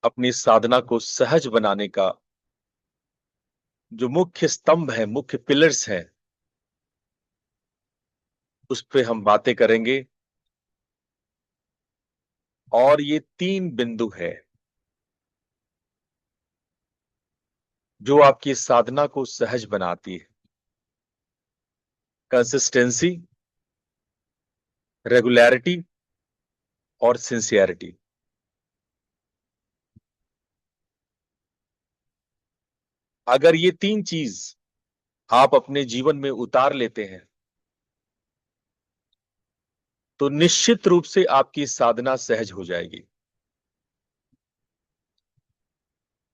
अपनी साधना को सहज बनाने का जो मुख्य स्तंभ है, मुख्य पिलर्स हैं, उस पे हम बातें करेंगे। और ये 3 बिंदु है जो आपकी साधना को सहज बनाती है। कंसिस्टेंसी, रेगुलैरिटी और सिंसियरिटी। अगर ये 3 चीज आप अपने जीवन में उतार लेते हैं तो निश्चित रूप से आपकी साधना सहज हो जाएगी।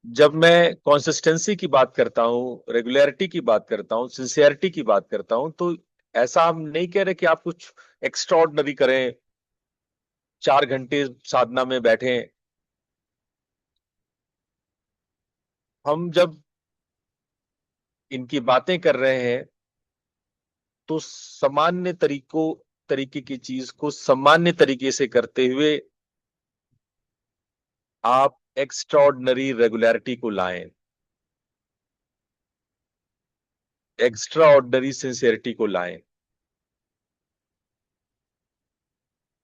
जब मैं कंसिस्टेंसी की बात करता हूं, रेगुलैरिटी की बात करता हूं, सिंसियरिटी की बात करता हूं, तो ऐसा हम नहीं कह रहे कि आप कुछ एक्स्ट्राऑर्डिनरी करें, 4 घंटे साधना में बैठे। हम जब इनकी बातें कर रहे हैं तो सामान्य तरीके की चीज को सामान्य तरीके से करते हुए आप एक्स्ट्राऑर्डिनरी रेगुलैरिटी को लाएं, एक्स्ट्रा ऑर्डिनरी सिंसियरिटी को लाएं।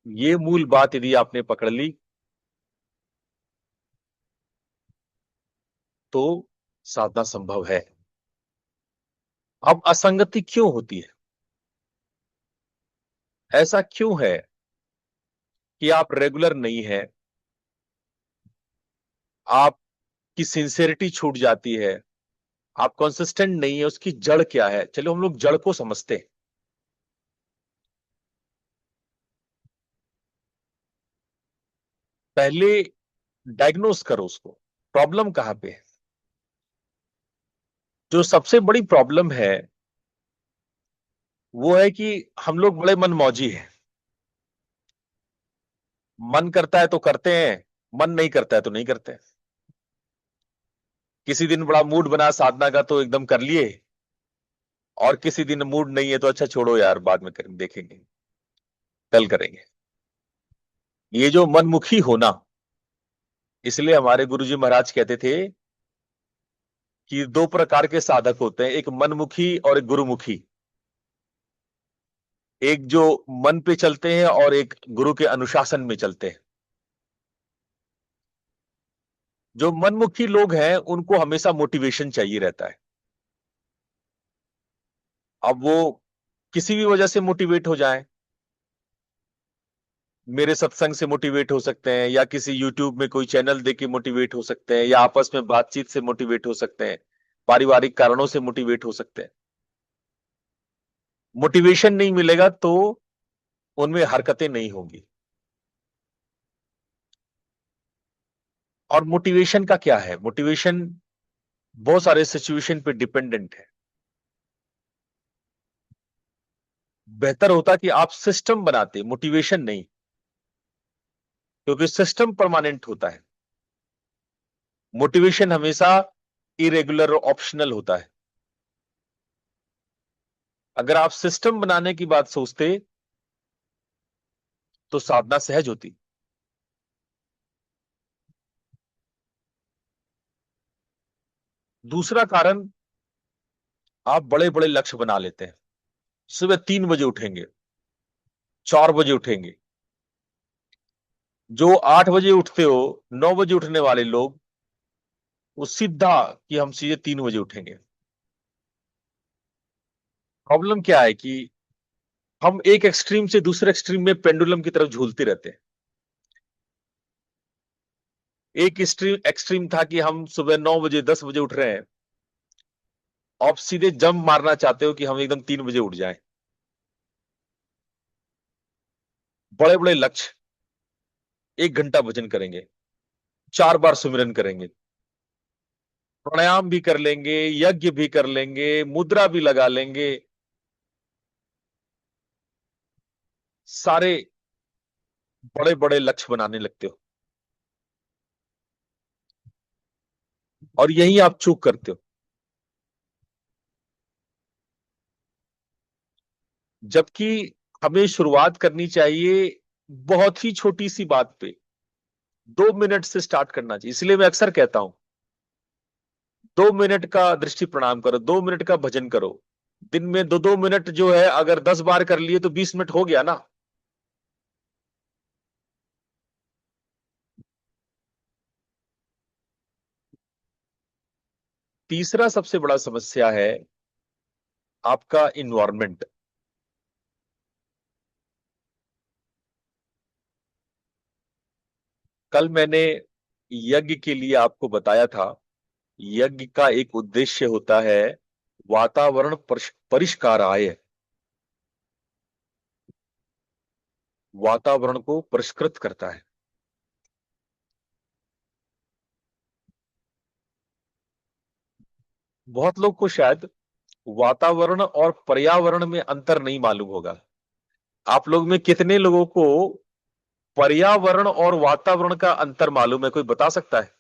ये मूल बात यदि आपने पकड़ ली तो साधना संभव है। अब असंगति क्यों होती है? ऐसा क्यों है कि आप रेगुलर नहीं है, आपकी सिंसियरिटी छूट जाती है, आप कंसिस्टेंट नहीं है? उसकी जड़ क्या है? चलो हम लोग जड़ को समझते हैं। पहले डायग्नोस करो उसको, प्रॉब्लम कहां पे है। जो सबसे बड़ी प्रॉब्लम है वो है कि हम लोग बड़े मनमौजी हैं। मन करता है तो करते हैं, मन नहीं करता है तो नहीं करते हैं। किसी दिन बड़ा मूड बना साधना का तो एकदम कर लिए, और किसी दिन मूड नहीं है तो अच्छा छोड़ो यार, बाद में करेंगे, देखेंगे, कल करेंगे। ये जो मनमुखी होना, इसलिए हमारे गुरुजी महाराज कहते थे कि 2 प्रकार के साधक होते हैं, एक मनमुखी और एक गुरुमुखी। एक जो मन पे चलते हैं और एक गुरु के अनुशासन में चलते हैं। जो मनमुखी लोग हैं उनको हमेशा मोटिवेशन चाहिए रहता है। अब वो किसी भी वजह से मोटिवेट हो जाए, मेरे सत्संग से मोटिवेट हो सकते हैं, या किसी यूट्यूब में कोई चैनल देख के मोटिवेट हो सकते हैं, या आपस में बातचीत से मोटिवेट हो सकते हैं, पारिवारिक कारणों से मोटिवेट हो सकते हैं। मोटिवेशन नहीं मिलेगा तो उनमें हरकतें नहीं होंगी। और मोटिवेशन का क्या है? मोटिवेशन बहुत सारे सिचुएशन पे डिपेंडेंट है। बेहतर होता कि आप सिस्टम बनाते, मोटिवेशन नहीं, क्योंकि सिस्टम परमानेंट होता है। मोटिवेशन हमेशा इरेगुलर और ऑप्शनल होता है। अगर आप सिस्टम बनाने की बात सोचते तो साधना सहज होती। दूसरा कारण, आप बड़े बड़े लक्ष्य बना लेते हैं। सुबह 3 बजे उठेंगे, 4 बजे उठेंगे। जो 8 बजे उठते हो, 9 बजे उठने वाले लोग, वो सीधा कि हम सीधे 3 बजे उठेंगे। प्रॉब्लम क्या है कि हम एक एक्सट्रीम से दूसरे एक्सट्रीम में पेंडुलम की तरफ झूलते रहते हैं। एक एक्सट्रीम था कि हम सुबह 9 बजे 10 बजे उठ रहे हैं, आप सीधे जंप मारना चाहते हो कि हम एकदम 3 बजे उठ जाएं। बड़े बड़े लक्ष्य, 1 घंटा भजन करेंगे, 4 बार सुमिरन करेंगे, प्राणायाम भी कर लेंगे, यज्ञ भी कर लेंगे, मुद्रा भी लगा लेंगे, सारे बड़े बड़े लक्ष्य बनाने लगते हो। और यही आप चूक करते हो। जबकि हमें शुरुआत करनी चाहिए बहुत ही छोटी सी बात पे। 2 मिनट से स्टार्ट करना चाहिए। इसलिए मैं अक्सर कहता हूं 2 मिनट का दृष्टि प्रणाम करो, 2 मिनट का भजन करो। दिन में 2-2 मिनट जो है, अगर 10 बार कर लिए तो 20 मिनट हो गया ना। तीसरा सबसे बड़ा समस्या है आपका इन्वायरमेंट। कल मैंने यज्ञ के लिए आपको बताया था, यज्ञ का एक उद्देश्य होता है वातावरण परिष्काराय, वातावरण को परिष्कृत करता है। बहुत लोग को शायद वातावरण और पर्यावरण में अंतर नहीं मालूम होगा। आप लोग में कितने लोगों को पर्यावरण और वातावरण का अंतर मालूम है? कोई बता सकता है?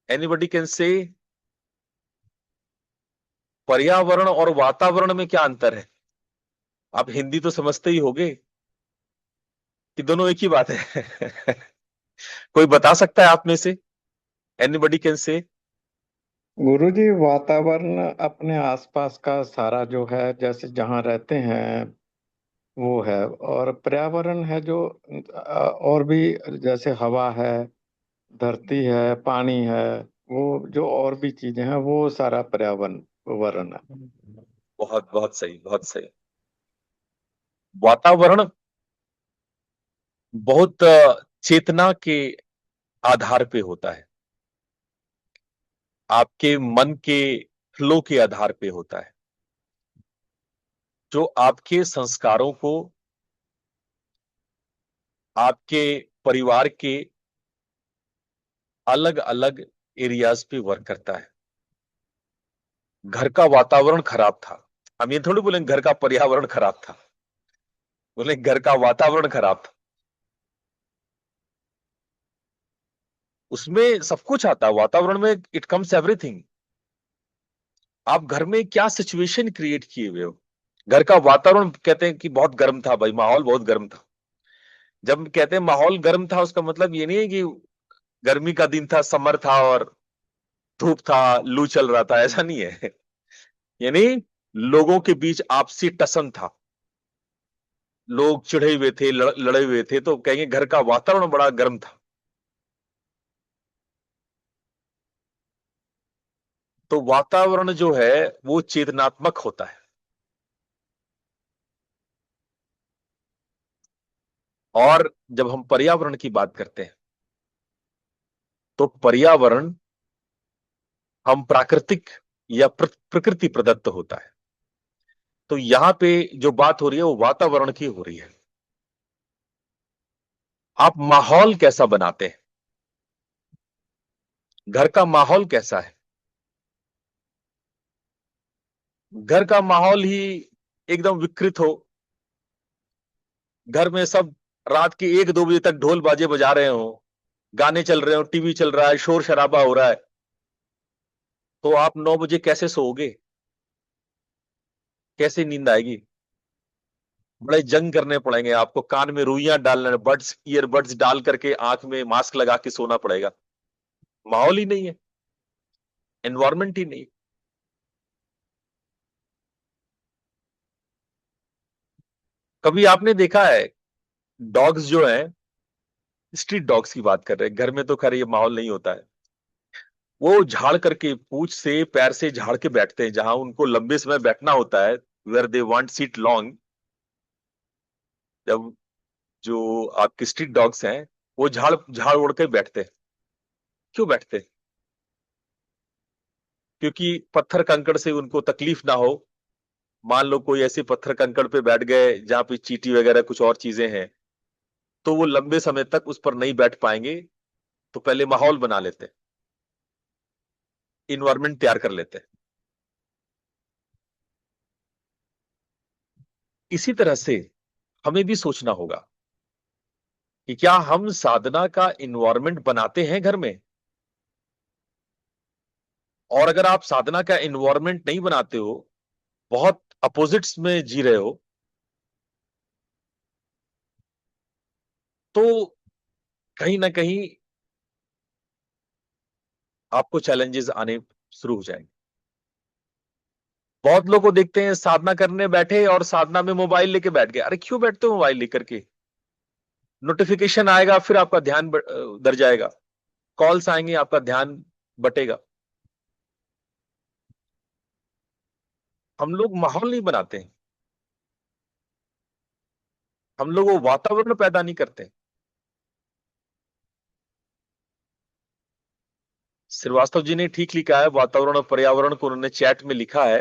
एनीबडी कैन से पर्यावरण और वातावरण में क्या अंतर है? आप हिंदी तो समझते ही होंगे कि दोनों एक ही बात है। कोई बता सकता है आप में से? Anybody can say? गुरुजी, वातावरण अपने आसपास का सारा जो है, जैसे जहाँ रहते हैं वो है। और पर्यावरण है जो और भी, जैसे हवा है, धरती है, पानी है, वो जो और भी चीजें हैं वो सारा पर्यावरण वरण है। बहुत बहुत सही, बहुत सही। वातावरण बहुत चेतना के आधार पे होता है, आपके मन के फ्लो के आधार पे होता है, जो आपके संस्कारों को आपके परिवार के अलग अलग एरियाज पे वर्क करता है। घर का वातावरण खराब था, हम ये थोड़ी बोलेंगे घर का पर्यावरण खराब था, बोले घर का वातावरण खराब था। उसमें सब कुछ आता है, वातावरण में इट कम्स एवरीथिंग। आप घर में क्या सिचुएशन क्रिएट किए हुए हो? घर का वातावरण, कहते हैं कि बहुत गर्म था भाई, माहौल बहुत गर्म था। जब कहते हैं माहौल गर्म था, उसका मतलब ये नहीं है कि गर्मी का दिन था, समर था और धूप था, लू चल रहा था, ऐसा नहीं है। यानी लोगों के बीच आपसी टसन था, लोग चिढ़े हुए थे, लड़े हुए थे, तो कहेंगे घर का वातावरण बड़ा गर्म था। तो वातावरण जो है वो चेतनात्मक होता है। और जब हम पर्यावरण की बात करते हैं तो पर्यावरण हम प्राकृतिक या प्रकृति प्रदत्त होता है। तो यहां पे जो बात हो रही है वो वातावरण की हो रही है। आप माहौल कैसा बनाते हैं? घर का माहौल कैसा है? घर का माहौल ही एकदम विकृत हो, घर में सब रात के 1-2 बजे तक ढोल बाजे बजा रहे हो, गाने चल रहे हो, टीवी चल रहा है, शोर शराबा हो रहा है, तो आप 9 बजे कैसे सोओगे? कैसे नींद आएगी? बड़े जंग करने पड़ेंगे आपको, कान में रुइयां डालना, बड्स ईयरबड्स डाल करके आंख में मास्क लगा के सोना पड़ेगा। माहौल ही नहीं है, एनवायरमेंट ही नहीं। कभी आपने देखा है डॉग्स जो है, स्ट्रीट डॉग्स की बात कर रहे हैं, घर में तो खैर ये माहौल नहीं होता है, वो झाड़ करके पूंछ से पैर से झाड़ के बैठते हैं जहां उनको लंबे समय बैठना होता है, where they want sit long. जब जो आपके स्ट्रीट डॉग्स हैं वो झाड़ झाड़ ओढ़ के बैठते हैं। क्यों बैठते हैं? क्योंकि पत्थर कंकड़ से उनको तकलीफ ना हो। मान लो कोई ऐसे पत्थर कंकड़ पे बैठ गए जहां पे चींटी वगैरह कुछ और चीजें हैं, तो वो लंबे समय तक उस पर नहीं बैठ पाएंगे, तो पहले माहौल बना लेते हैं, इन्वायरमेंट तैयार कर लेते हैं। इसी तरह से हमें भी सोचना होगा कि क्या हम साधना का इन्वायरमेंट बनाते हैं घर में? और अगर आप साधना का इन्वायरमेंट नहीं बनाते हो, बहुत अपोजिट्स में जी रहे हो, तो कहीं ना कहीं आपको चैलेंजेस आने शुरू हो जाएंगे। बहुत लोग को देखते हैं साधना करने बैठे और साधना में मोबाइल लेके बैठ गए। अरे क्यों बैठते हो मोबाइल लेकर के? नोटिफिकेशन आएगा, फिर आपका ध्यान उधर जाएगा, कॉल्स आएंगे, आपका ध्यान बटेगा। हम लोग माहौल नहीं बनाते हैं, हम लोग वो वातावरण पैदा नहीं करते। श्रीवास्तव जी ने ठीक लिखा है, वातावरण और पर्यावरण को उन्होंने चैट में लिखा है।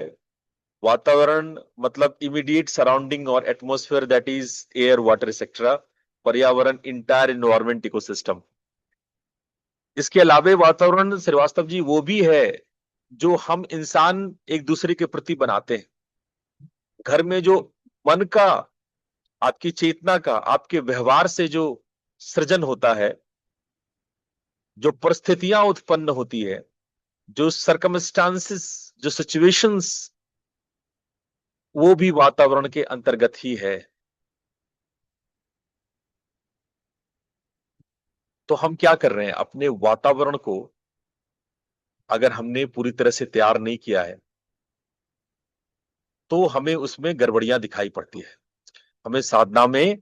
वातावरण मतलब इमीडिएट सराउंडिंग और atmosphere, that is air, water etcetera. पर्यावरण इंटायर इन्वायरमेंट इकोसिस्टम। इसके अलावा वातावरण श्रीवास्तव जी वो भी है जो हम इंसान एक दूसरे के प्रति बनाते हैं। घर में जो मन का, आपकी चेतना का, आपके व्यवहार से जो सृजन होता है, जो परिस्थितियां उत्पन्न होती है, जो सरकमस्टांसिस, जो सिचुएशंस, वो भी वातावरण के अंतर्गत ही है। तो हम क्या कर रहे हैं? अपने वातावरण को अगर हमने पूरी तरह से तैयार नहीं किया है तो हमें उसमें गड़बड़ियां दिखाई पड़ती है। हमें साधना में,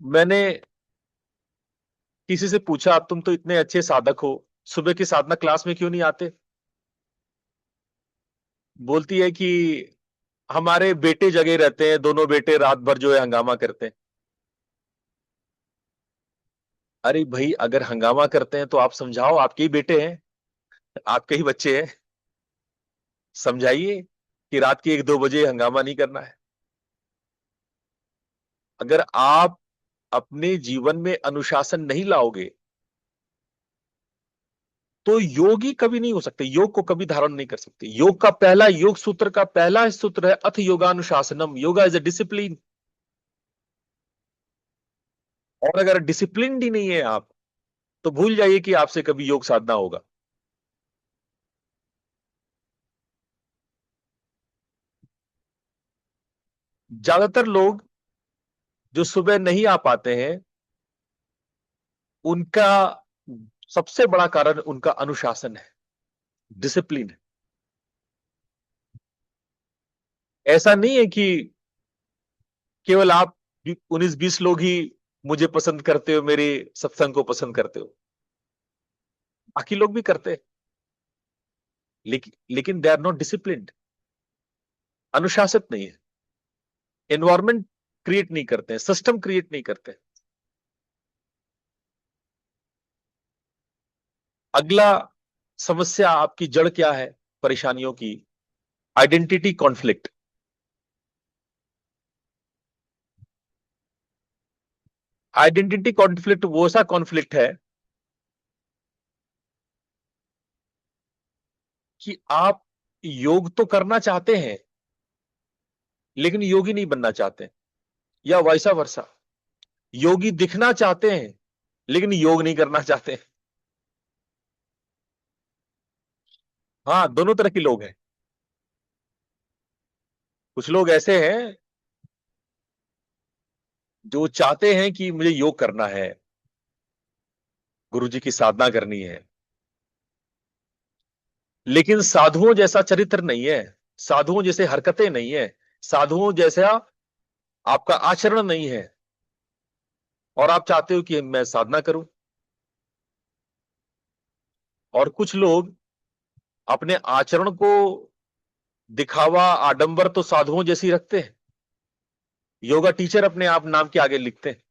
मैंने किसी से पूछा, तुम तो इतने अच्छे साधक हो, सुबह की साधना क्लास में क्यों नहीं आते? बोलती है कि हमारे बेटे जगे रहते हैं, दोनों बेटे रात भर जो है हंगामा करते हैं। अरे भाई, अगर हंगामा करते हैं तो आप समझाओ, आपके ही बेटे हैं, आपके ही बच्चे हैं, समझाइए कि रात के 1-2 बजे हंगामा नहीं करना है। अगर आप अपने जीवन में अनुशासन नहीं लाओगे तो योगी कभी नहीं हो सकते, योग को कभी धारण नहीं कर सकते। योग का पहला, योग सूत्र का पहला सूत्र है अथ योगानुशासनम। Yoga is a discipline. और अगर डिसिप्लिन ही नहीं है आप, तो भूल जाइए कि आपसे कभी योग साधना होगा। ज्यादातर लोग जो सुबह नहीं आ पाते हैं, उनका सबसे बड़ा कारण उनका अनुशासन है, डिसिप्लिन है। ऐसा नहीं है कि केवल आप 19-20 लोग ही मुझे पसंद करते हो, मेरे सत्संग को पसंद करते हो। बाकी लोग भी करते हैं, लेकिन दे आर नॉट डिसिप्लिन्ड, अनुशासित नहीं है, एनवायरमेंट क्रिएट नहीं करते हैं, सिस्टम क्रिएट नहीं करते। अगला समस्या आपकी जड़ क्या है परेशानियों की? Identity conflict. आइडेंटिटी कॉन्फ्लिक्ट वो सा कॉन्फ्लिक्ट है कि आप योग तो करना चाहते हैं लेकिन योगी नहीं बनना चाहते, या वैसा वर्षा, योगी दिखना चाहते हैं लेकिन योग नहीं करना चाहते। हाँ, दोनों तरह के लोग हैं। कुछ लोग ऐसे हैं जो चाहते हैं कि मुझे योग करना है, गुरु जी की साधना करनी है, लेकिन साधुओं जैसा चरित्र नहीं है, साधुओं जैसे हरकतें नहीं है, साधुओं जैसा आपका आचरण नहीं है, और आप चाहते हो कि मैं साधना करूं। और कुछ लोग अपने आचरण को, दिखावा, आडंबर तो साधुओं जैसी रखते हैं। योगा टीचर अपने आप नाम के आगे लिखते हैं,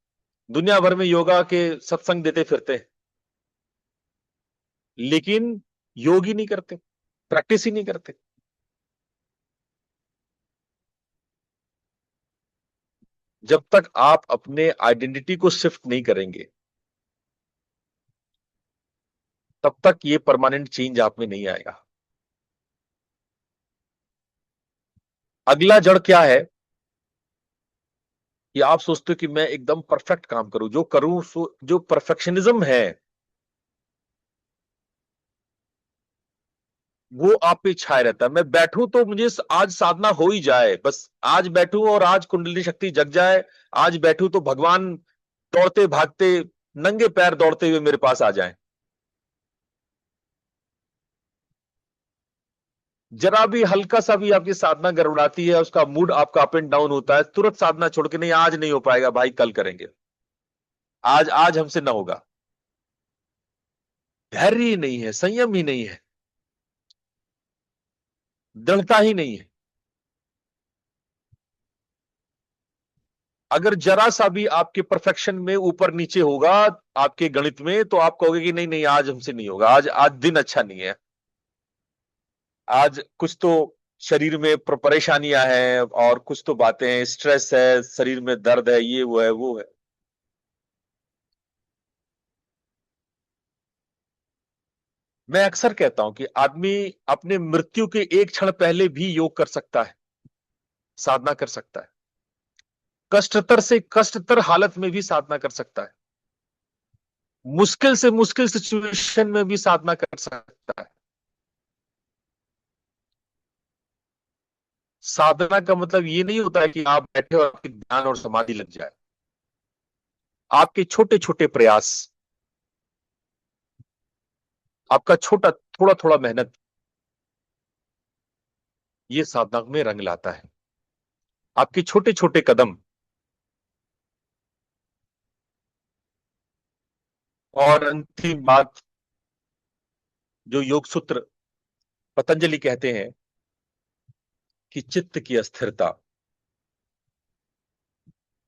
दुनिया भर में योगा के सत्संग देते फिरते हैं, लेकिन योग ही नहीं करते, प्रैक्टिस ही नहीं करते। जब तक आप अपने आइडेंटिटी को शिफ्ट नहीं करेंगे तब तक ये परमानेंट चेंज आप में नहीं आएगा। अगला जड़ क्या है कि आप सोचते हो कि मैं एकदम परफेक्ट काम करूं, जो करूं सो, जो परफेक्शनिज्म है वो आप पे छाए रहता है। मैं बैठूं तो मुझे आज साधना हो ही जाए, बस आज बैठूं और आज कुंडली शक्ति जग जाए, आज बैठूं तो भगवान दौड़ते भागते, नंगे पैर दौड़ते हुए मेरे पास आ जाएं। जरा भी हल्का सा भी आपकी साधना गड़बड़ाती है, उसका मूड आपका अप एंड डाउन होता है, तुरंत साधना छोड़ के, नहीं आज नहीं हो पाएगा भाई, कल करेंगे, आज आज हमसे ना होगा। धैर्य ही नहीं है, संयम ही नहीं है, दृढ़ता ही नहीं है। अगर जरा सा भी आपके परफेक्शन में ऊपर नीचे होगा आपके गणित में, तो आप कहोगे कि नहीं नहीं आज हमसे नहीं होगा, आज आज दिन अच्छा नहीं है, आज कुछ तो शरीर में परेशानियां हैं, और कुछ तो बातें हैं, स्ट्रेस है, शरीर में दर्द है, ये वो है वो है। मैं अक्सर कहता हूं कि आदमी अपने मृत्यु के एक क्षण पहले भी योग कर सकता है, साधना कर सकता है, कष्टतर से कष्टतर हालत में भी साधना कर सकता है, मुश्किल से मुश्किल सिचुएशन में भी साधना कर सकता है। साधना का मतलब ये नहीं होता है कि आप बैठे और आपकी ध्यान और समाधि लग जाए। आपके छोटे छोटे प्रयास, आपका छोटा थोड़ा थोड़ा मेहनत, ये साधना में रंग लाता है। आपके छोटे छोटे कदम। और अंतिम बात, जो योग सूत्र पतंजलि कहते हैं कि चित्त की अस्थिरता,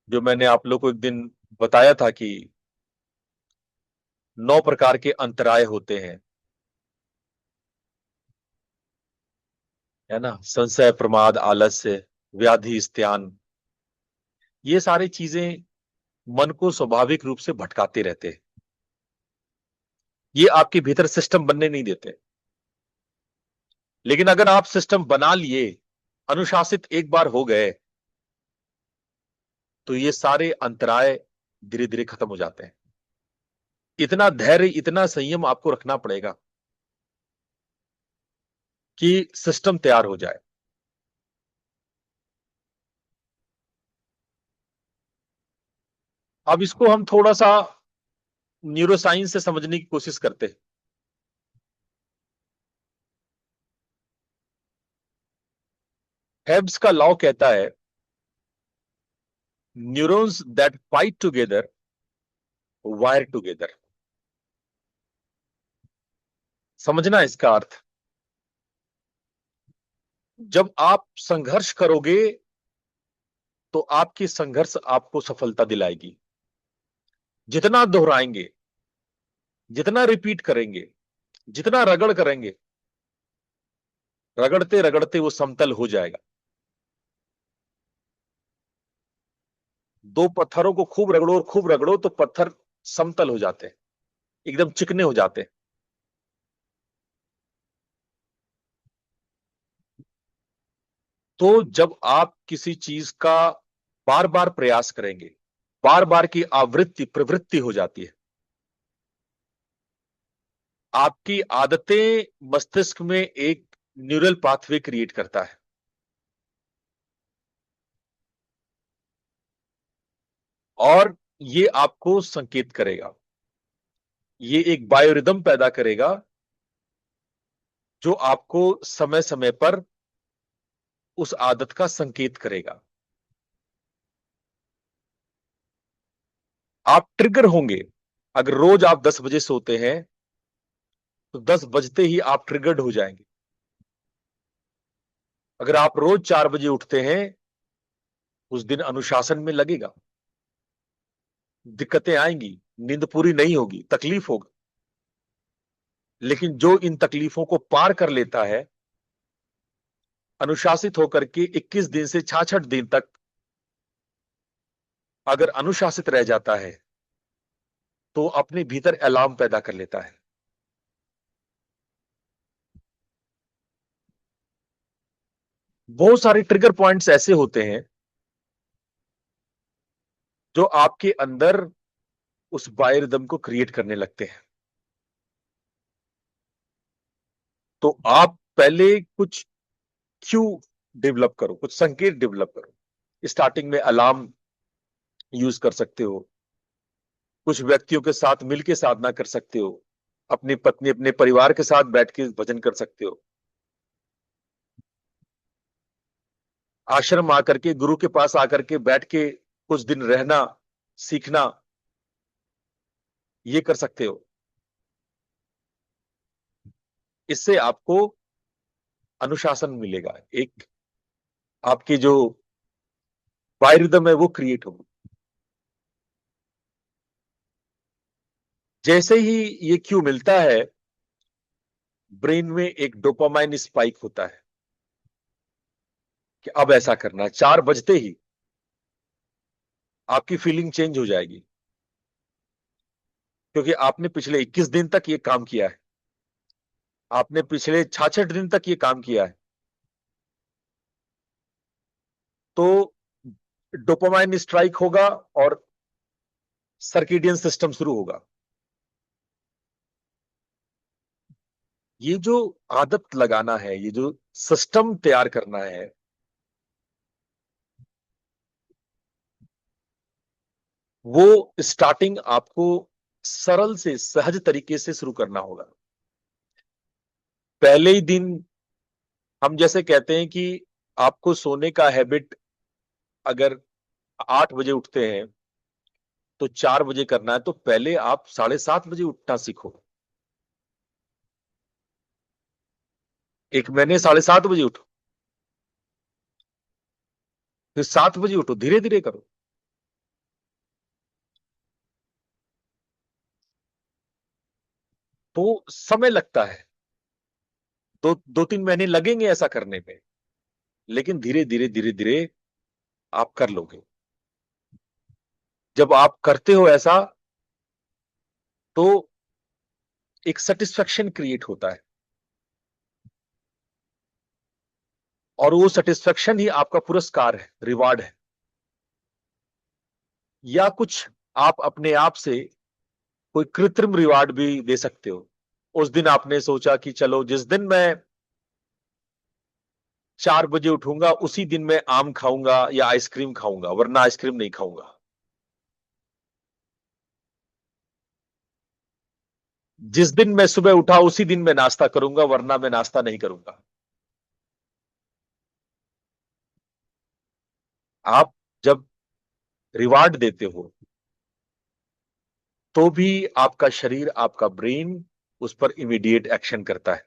जो मैंने आप लोग को एक दिन बताया था कि 9 प्रकार के अंतराय होते हैं, है ना, संशय, प्रमाद, आलस्य, व्याधि, स्त्यान, ये सारी चीजें मन को स्वाभाविक रूप से भटकाते रहते हैं। ये आपके भीतर सिस्टम बनने नहीं देते। लेकिन अगर आप सिस्टम बना लिए, अनुशासित एक बार हो गए, तो ये सारे अंतराय धीरे धीरे खत्म हो जाते हैं। इतना धैर्य, इतना संयम आपको रखना पड़ेगा कि सिस्टम तैयार हो जाए। अब इसको हम थोड़ा सा न्यूरोसाइंस से समझने की कोशिश करते हैं। हेब्स का लॉ कहता है, neurons that fight together wire together. समझना इसका अर्थ, जब आप संघर्ष करोगे तो आपकी संघर्ष आपको सफलता दिलाएगी। जितना दोहराएंगे, जितना रिपीट करेंगे, जितना रगड़ करेंगे, रगड़ते रगड़ते वो समतल हो जाएगा। दो पत्थरों को खूब रगड़ो और खूब रगड़ो तो पत्थर समतल हो जाते हैं, एकदम चिकने हो जाते हैं। तो जब आप किसी चीज का बार बार प्रयास करेंगे, बार बार की आवृत्ति प्रवृत्ति हो जाती है, आपकी आदतें मस्तिष्क में एक न्यूरल पाथवे क्रिएट करता है, और ये आपको संकेत करेगा, ये एक बायोरिदम पैदा करेगा, जो आपको समय समय पर उस आदत का संकेत करेगा। आप ट्रिगर होंगे। अगर रोज आप 10 बजे सोते हैं, तो 10 बजते ही आप ट्रिगर्ड हो जाएंगे। अगर आप रोज 4 बजे उठते हैं, उस दिन अनुशासन में लगेगा, दिक्कतें आएंगी, नींद पूरी नहीं होगी, तकलीफ होगा। लेकिन जो इन तकलीफों को पार कर लेता है, अनुशासित होकर के 21 दिन से 66 दिन तक अगर अनुशासित रह जाता है, तो अपने भीतर अलार्म पैदा कर लेता है। बहुत सारे ट्रिगर पॉइंट्स ऐसे होते हैं जो आपके अंदर उस बायोरिदम को क्रिएट करने लगते हैं। तो आप पहले कुछ क्यू डेवलप करो, कुछ संकेत डेवलप करो। स्टार्टिंग में अलार्म यूज कर सकते हो, कुछ व्यक्तियों के साथ मिलकर साधना कर सकते हो, अपनी पत्नी अपने परिवार के साथ बैठ के भजन कर सकते हो। आश्रम आकर के, गुरु के पास आकर के बैठ के कुछ दिन रहना, सीखना, ये कर सकते हो। इससे आपको अनुशासन मिलेगा, एक आपकी जो बायोरिदम है वो क्रिएट होगी। जैसे ही ये क्यू मिलता है, ब्रेन में एक डोपामाइन स्पाइक होता है कि अब ऐसा करना है। 4 बजते ही आपकी फीलिंग चेंज हो जाएगी, क्योंकि आपने पिछले 21 दिन तक ये काम किया है, आपने पिछले 66 दिन तक ये काम किया है। तो डोपामाइन स्ट्राइक होगा और सर्किडियन सिस्टम शुरू होगा। ये जो आदत लगाना है, ये जो सिस्टम तैयार करना है, वो स्टार्टिंग आपको सरल से सहज तरीके से शुरू करना होगा। पहले ही दिन हम जैसे कहते हैं कि आपको सोने का हैबिट अगर 8 बजे उठते हैं तो 4 बजे करना है, तो पहले आप 7:30 बजे उठना सीखो। एक महीने 7:30 बजे उठो, फिर 7 बजे उठो, धीरे धीरे करो। तो समय लगता है, 2-3 महीने लगेंगे ऐसा करने में, लेकिन धीरे धीरे धीरे धीरे आप कर लोगे। जब आप करते हो ऐसा, तो एक सेटिस्फेक्शन क्रिएट होता है, और वो सेटिस्फेक्शन ही आपका पुरस्कार है, रिवार्ड है। या कुछ आप अपने आप से कोई कृत्रिम रिवार्ड भी दे सकते हो। उस दिन आपने सोचा कि चलो, जिस दिन मैं 4 बजे उठूंगा उसी दिन मैं आम खाऊंगा या आइसक्रीम खाऊंगा, वरना आइसक्रीम नहीं खाऊंगा। जिस दिन मैं सुबह उठा उसी दिन मैं नाश्ता करूंगा, वरना मैं नाश्ता नहीं करूंगा। आप जब रिवार्ड देते हो, तो भी आपका शरीर, आपका ब्रेन उस पर इमीडिएट एक्शन करता है।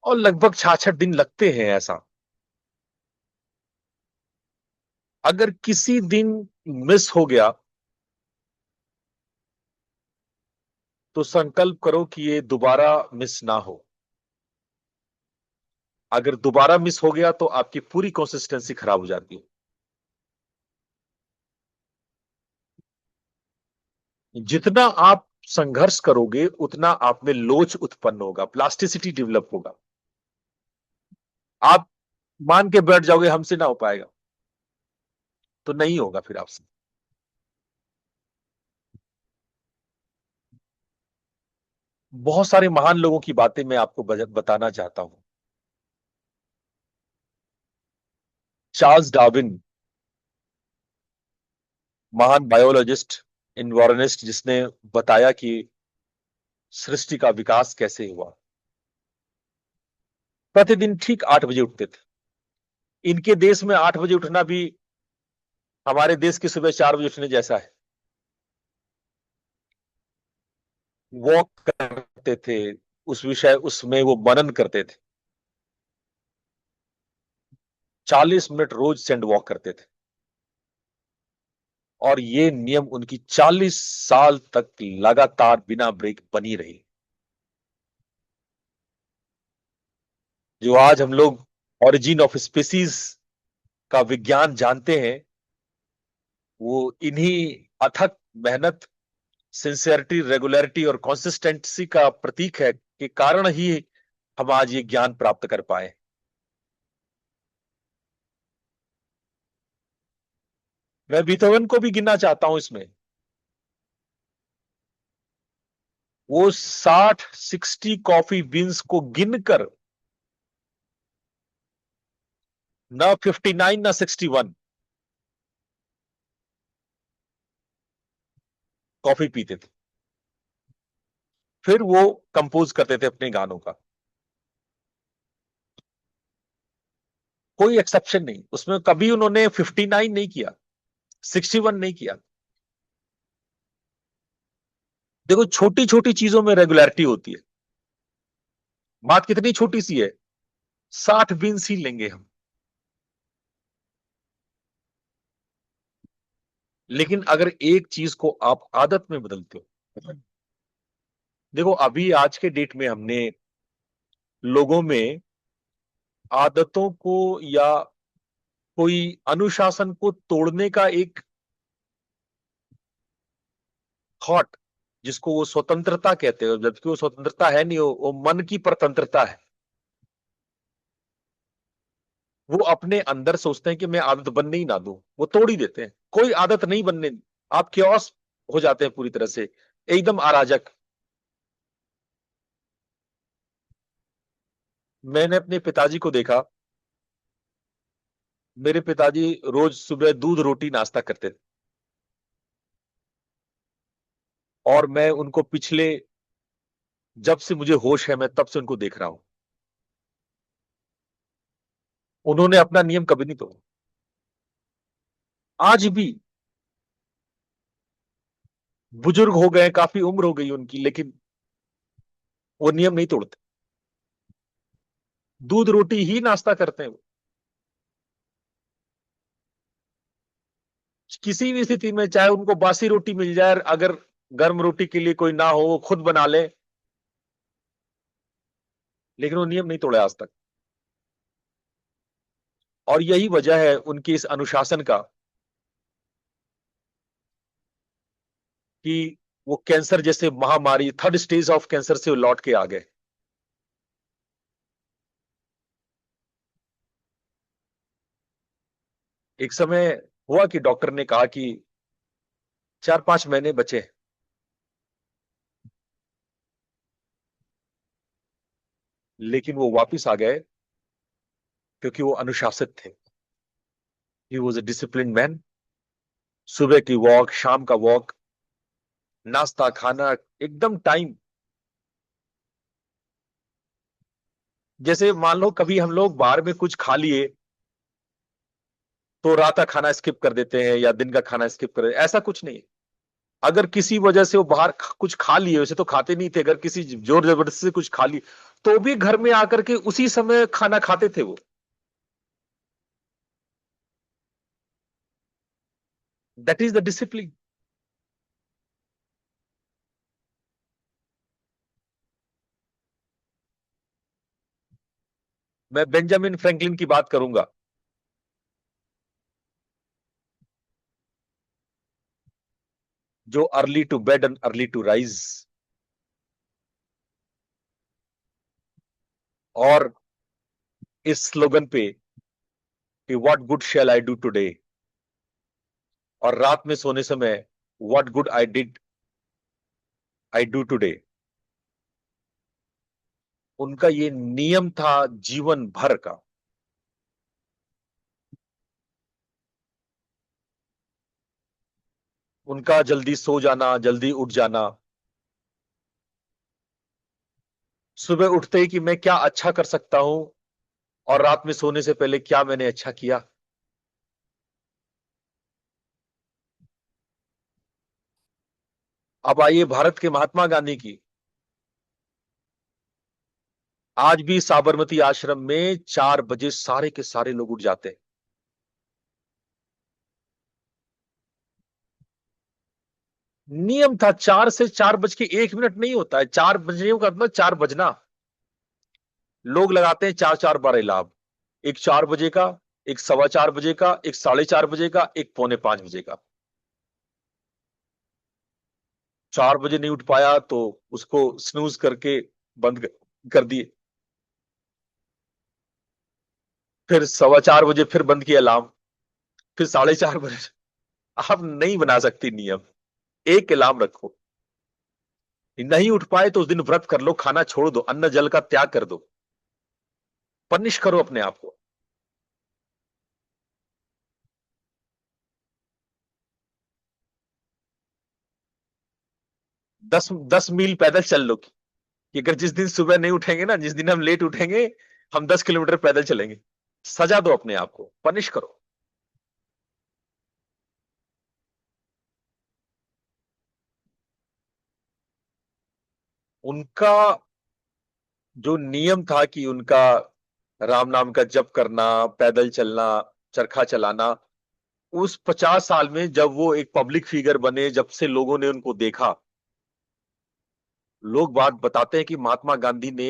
और लगभग 66 दिन लगते हैं ऐसा। अगर किसी दिन मिस हो गया, तो संकल्प करो कि ये दोबारा मिस ना हो। अगर दोबारा मिस हो गया तो आपकी पूरी कंसिस्टेंसी खराब हो जाती है। जितना आप संघर्ष करोगे, उतना आप में लोच उत्पन्न होगा, प्लास्टिसिटी डेवलप होगा। आप मान के बैठ जाओगे हमसे ना हो पाएगा, तो नहीं होगा फिर आपसे। बहुत सारे महान लोगों की बातें मैं आपको बताना चाहता हूं। चार्ल्स डार्विन, महान बायोलॉजिस्ट, इन्वायरनिस्ट, जिसने बताया कि सृष्टि का विकास कैसे हुआ, प्रतिदिन ठीक 8 बजे उठते थे। इनके देश में 8 बजे उठना भी हमारे देश की सुबह 4 बजे उठने जैसा है। वॉक करते थे, उस विषय उसमें वो मनन करते थे। 40 मिनट रोज सैंड वॉक करते थे, और ये नियम उनकी 40 साल तक लगातार बिना ब्रेक बनी रही। जो आज हम लोग ओरिजिन ऑफ स्पीसीज का विज्ञान जानते हैं, वो इन्हीं अथक मेहनत, सिंसियरिटी, रेगुलरिटी और कंसिस्टेंसी का प्रतीक है, के कारण ही हम आज ये ज्ञान प्राप्त कर पाए। मैं बीथोवन को भी गिनना चाहता हूं इसमें। वो 60 कॉफी बीन्स को गिनकर, न 59 न 61, कॉफी पीते थे। फिर वो कंपोज करते थे अपने गानों का। कोई एक्सेप्शन नहीं उसमें, कभी उन्होंने 59 नहीं किया, 61 नहीं किया। देखो छोटी छोटी चीजों में रेगुलरिटी होती है। बात कितनी छोटी सी है, 60 बीन्स ही लेंगे हम, लेकिन अगर एक चीज को आप आदत में बदलते हो। देखो अभी आज के डेट में हमने लोगों में आदतों को या कोई अनुशासन को तोड़ने का एक थॉट, जिसको वो स्वतंत्रता कहते हैं, जबकि वो स्वतंत्रता है नहीं, वो मन की परतंत्रता है। वो अपने अंदर सोचते हैं कि मैं आदत बनने ही ना दूं, वो तोड़ ही देते हैं, कोई आदत नहीं बनने। आप क्योस हो जाते हैं पूरी तरह से, एकदम अराजक। मैंने अपने पिताजी को देखा, मेरे पिताजी रोज सुबह दूध रोटी नाश्ता करते थे, और मैं उनको पिछले, जब से मुझे होश है मैं तब से उनको देख रहा हूं, उन्होंने अपना नियम कभी नहीं तोड़ा। आज भी बुजुर्ग हो गए, काफी उम्र हो गई उनकी, लेकिन वो नियम नहीं तोड़ते, दूध रोटी ही नाश्ता करते हैं वो। किसी भी स्थिति में चाहे उनको बासी रोटी मिल जाए, अगर गर्म रोटी के लिए कोई ना हो वो खुद बना ले, लेकिन वो नियम नहीं तोड़े आज तक। और यही वजह है उनकी इस अनुशासन का, कि वो कैंसर जैसे महामारी, थर्ड स्टेज ऑफ कैंसर से वो लौट के आ गए। एक समय हुआ कि डॉक्टर ने कहा कि 4-5 महीने बचे, लेकिन वो वापिस आ गए, क्योंकि वो अनुशासित थे। He was a discipline man. सुबह की वॉक, शाम का वॉक, नाश्ता खाना एकदम टाइम। जैसे मान लो कभी हम लोग बाहर में कुछ खा लिए, तो रात का खाना स्किप कर देते हैं या दिन का खाना स्किप कर देते हैं, ऐसा कुछ नहीं है। अगर किसी वजह से वो बाहर कुछ खा लिए, वैसे तो खाते नहीं थे, अगर किसी जोर जबरदस्ती से कुछ खा लिए, तो भी घर में आकर के उसी समय खाना खाते थे वो। That is the discipline. मैं बेंजामिन फ्रैंकलिन की बात करूंगा, जो early to bed and early to rise, और इस स्लोगन पे कि what good shall I do today, और रात में सोने समय what good I do today, उनका ये नियम था जीवन भर का। उनका जल्दी सो जाना, जल्दी उठ जाना, सुबह उठते ही कि मैं क्या अच्छा कर सकता हूं, और रात में सोने से पहले क्या मैंने अच्छा किया। अब आइए भारत के महात्मा गांधी की। आज भी साबरमती आश्रम में 4 बजे सारे के सारे लोग उठ जाते हैं। नियम था, 4 से 4 बज के 1 मिनट नहीं होता है, 4 बजे का मतलब 4 बजना। लोग लगाते हैं 4-4 बार अलार्म, एक 4 बजे का, एक 4:15 बजे का, एक 4:30 बजे का, एक 4:45 बजे का। 4 बजे नहीं उठ पाया तो उसको स्नूज करके बंद कर दिए, फिर 4:15 बजे फिर बंद किया अलार्म, फिर 4:30 बजे। आप नहीं बना सकती नियम, एक अलार्म रखो। नहीं उठ पाए तो उस दिन व्रत कर लो, खाना छोड़ दो, अन्न जल का त्याग कर दो, पनिश करो अपने आप को। 10 10 मील पैदल चल लो, कि अगर जिस दिन सुबह नहीं उठेंगे ना, जिस दिन हम लेट उठेंगे, हम 10 किलोमीटर पैदल चलेंगे। सजा दो अपने आप को, पनिश करो। उनका जो नियम था कि उनका राम नाम का जप करना, पैदल चलना, चरखा चलाना, उस 50 साल में जब वो एक पब्लिक फिगर बने, जब से लोगों ने उनको देखा, लोग बात बताते हैं कि महात्मा गांधी ने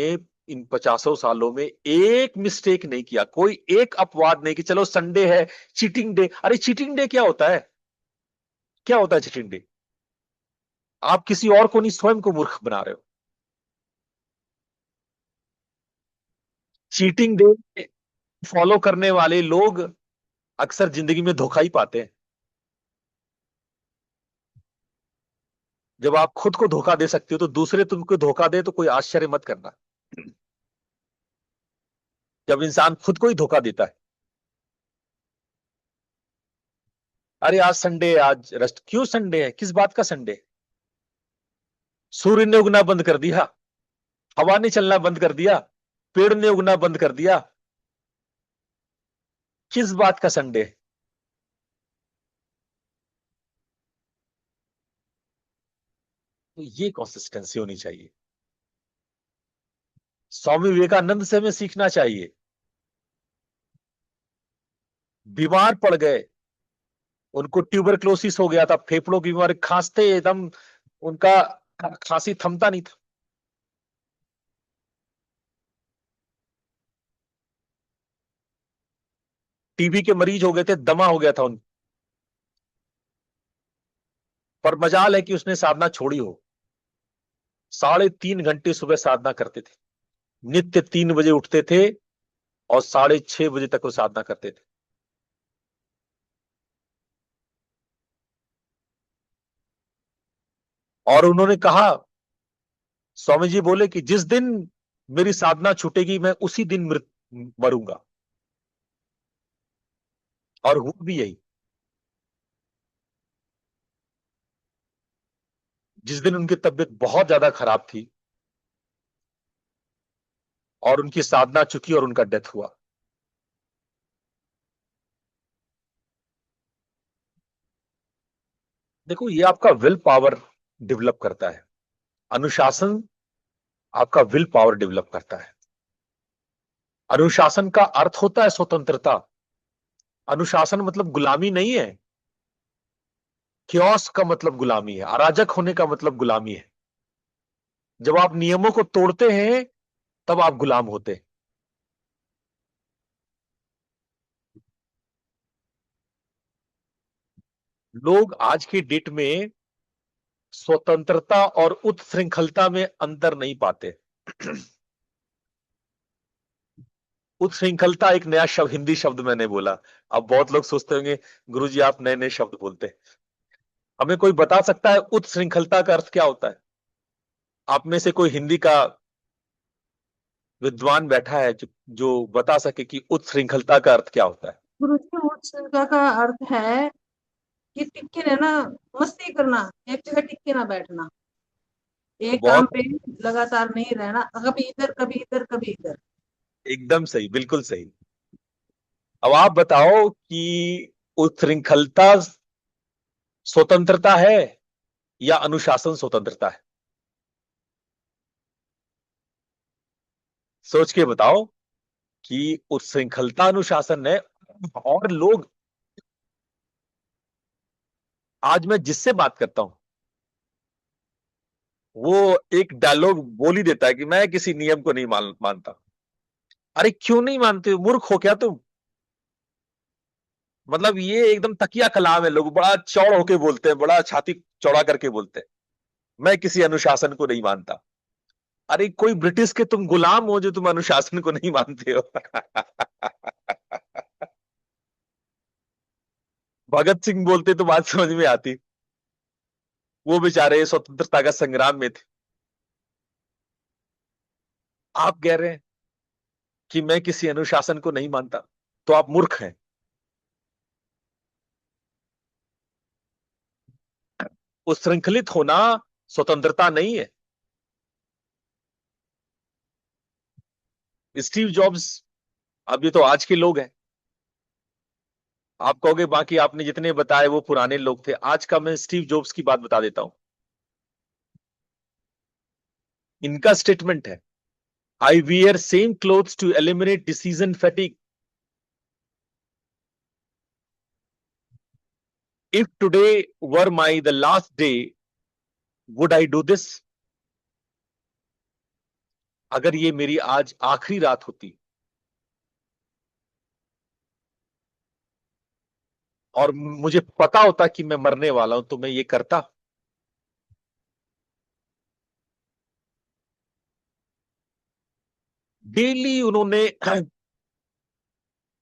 इन 50 सालों में एक मिस्टेक नहीं किया, कोई एक अपवाद नहीं कि चलो संडे है, चीटिंग डे। अरे चीटिंग डे क्या होता है? क्या होता है चीटिंग डे? आप किसी और को नहीं, स्वयं को मूर्ख बना रहे हो। चीटिंग डे फॉलो करने वाले लोग अक्सर जिंदगी में धोखा ही पाते हैं। जब आप खुद को धोखा दे सकते हो तो दूसरे तुमको धोखा दे तो कोई आश्चर्य मत करना। जब इंसान खुद को ही धोखा देता है, अरे आज संडे, आज रेस्ट, क्यों संडे है, किस बात का संडे? सूर्य ने उगना बंद कर दिया, हवा ने चलना बंद कर दिया, पेड़ ने उगना बंद कर दिया, किस बात का संडे? तो ये कंसिस्टेंसी होनी चाहिए। स्वामी विवेकानंद से हमें सीखना चाहिए। बीमार पड़ गए, उनको ट्यूबरक्लोसिस हो गया था, फेफड़ों की बीमारी, खांसते एकदम, उनका खांसी थमता नहीं था। टीबी के मरीज हो गए थे, दमा हो गया था उन, पर मजाल है कि उसने साधना छोड़ी हो। 3.5 घंटे सुबह साधना करते थे, नित्य 3 बजे उठते थे और 6:30 बजे तक वो साधना करते थे। और उन्होंने कहा, स्वामी जी बोले कि जिस दिन मेरी साधना छूटेगी मैं उसी दिन मरूंगा। और हुआ भी यही। जिस दिन उनकी तबीयत बहुत ज्यादा खराब थी और उनकी साधना चुकी और उनका डेथ हुआ। देखो, ये आपका विल पावर डेवलप करता है। अनुशासन आपका विल पावर डेवलप करता है। अनुशासन का अर्थ होता है स्वतंत्रता। अनुशासन मतलब गुलामी नहीं है। क्योस का मतलब गुलामी है, अराजक होने का मतलब गुलामी है। जब आप नियमों को तोड़ते हैं तब आप गुलाम होते हैं। लोग आज की डेट में स्वतंत्रता और उत्श्रृंखलता में अंतर नहीं पाते। उत्श्रृंखलता एक नया शब्द, हिंदी शब्द मैंने बोला। अब बहुत लोग सोचते होंगे, गुरुजी आप नए नए शब्द बोलते हैं। हमें कोई बता सकता है उत्श्रृंखलता का अर्थ क्या होता है? आप में से कोई हिंदी का विद्वान बैठा है जो बता सके कि उत्श्रृंखलता का अर्थ क्या होता है? गुरु जी मूर्छना का अर्थ है कि टिके रहना, मस्ती करना, एक जगह टिके ना बैठना, एक काम बहुत, पे लगातार नहीं रहना, कभी इधर कभी इधर कभी इधर। एकदम सही, बिल्कुल सही। अब आप बताओ कि उत्श्रृंखलता स्वतंत्रता है या अनुशासन स्वतंत्रता है? सोच के बताओ कि उत्श्रृंखलता अनुशासन है। और लोग, आज मैं जिससे बात करता हूं वो एक डायलॉग बोल ही देता है कि मैं किसी नियम को नहीं मानता। अरे क्यों नहीं मानते हो? मूर्ख हो क्या तुम? मतलब ये एकदम तकिया कलाम है, लोग बड़ा चौड़ होके बोलते हैं, बड़ा छाती चौड़ा करके बोलते हैं, मैं किसी अनुशासन को नहीं मानता। अरे कोई ब्रिटिश के तुम गुलाम हो जो तुम अनुशासन को नहीं मानते हो? भगत सिंह बोलते तो बात समझ में आती। वो बेचारे स्वतंत्रता का संग्राम में थे। आप कह रहे हैं कि मैं किसी अनुशासन को नहीं मानता, तो आप मूर्ख हैं। उच्छृंखलित होना स्वतंत्रता नहीं है। स्टीव जॉब्स अब ये तो आज के लोग हैं। आप कहोगे बाकी आपने जितने बताए वो पुराने लोग थे। आज का मैं स्टीव जॉब्स की बात बता देता हूं। इनका स्टेटमेंट है, I wear same clothes to eliminate decision fatigue. If today were my the last day would I do this. अगर ये मेरी आज आखिरी रात होती और मुझे पता होता कि मैं मरने वाला हूं तो मैं ये करता। डेली उन्होंने